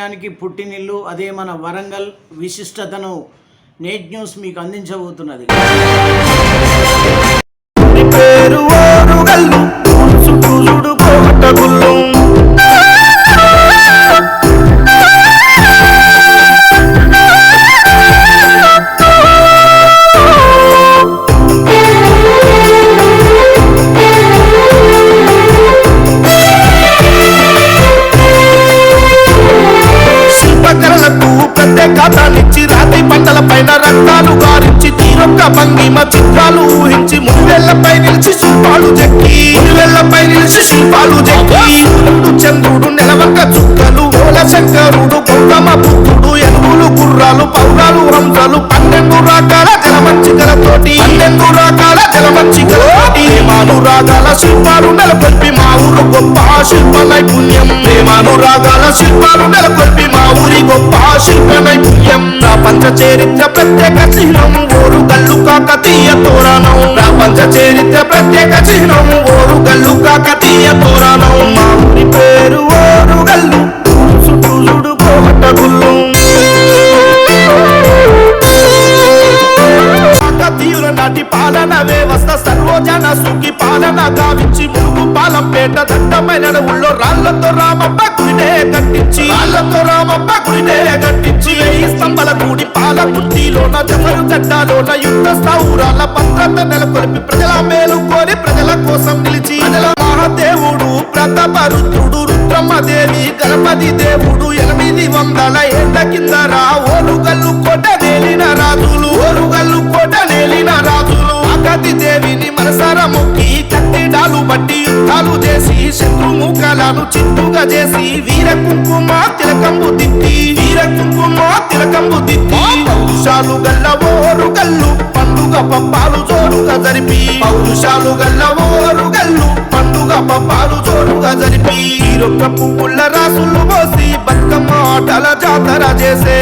చైతన్యానికి పుట్టినిల్లు అదే మన వరంగల్ విశిష్టతను నేట్ న్యూస్ మీకు అందించబోతున్నది. ప్రత్యేకతనిచ్చి రాతి పంటల పైన రక్తాలు గారించి తీరొక్క భంగిమ చిత్రాలు ఊహించి మునివెళ్లపై నిలిచి శిల్పాలు చెక్కి చంద్రుడు నెలవంక చుక్కలు మూల శంకరుడు గౌతమ బుద్ధుడు ఎనుగులు గుర్రాలు పౌరాలు హంసలు 12 రకాల జలమంచికలతోటి ప్రేమానురాగాల శిల్పాలు నెలకొల్పి మా ఊరు గొప్ప శిల్ప నైపుణ్యం ప్రేమానురాగాల శిల్పాలు నెలకొల్పి మా ఊరి గొప్ప శిల్ప నైపుణ్యం ప్రపంచ చరిత్ర ప్రత్యేక చిహ్నం ఓరుగల్లు కాకతీయ తోరణం ప్రపంచ చరిత్ర ప్రత్యేక చిహ్నం ఓరుగల్లు కాకతీయ తోరణం మా ఊరి పేరు ఓరుగల్లు చుట్టూ చూడు కోటగుల్లు కాకతీయుల నాటి పాలన వ్యవస్థ సర్వజన సుఖి పాలన గావించి మురుగు పాలంపేట దట్టమైన ఊళ్ళో రాళ్లతో రామప్ప గుడినే కట్టించి 1000 స్తంభాల గుడి పాలకుర్తిలోన జమరు జడ్డాలోన యుద్ధ స్థౌరాల భద్రత నెలకొల్పి ప్రజల మేలు కోరి ప్రజల కోసం నిలిచి ప్రజల మహాదేవుడు ప్రతాపరుద్రుడు రుద్రమ్మదేవి గణపతి దేవుడు 800 ఏళ్ల కిందరా ఓరుగల్లు కోట నేలిన రాజులు అగతి దేవిని మనసారా మొక్కి కట్టెడాలు బట్టి యుద్ధాలు చేసి శత్రుముఖాలను చిత్తుగా చేసి వీర కుంకుమ తిలకంబు దిద్ది పౌరుషాలు గల్ల ఓరుగల్లు పండుగ పప్పాలు జోరుగా జరిపి తీరొక్క పువ్వుల రాసులు పోసి బతుకమ్మ ఆటల జాతర చేసే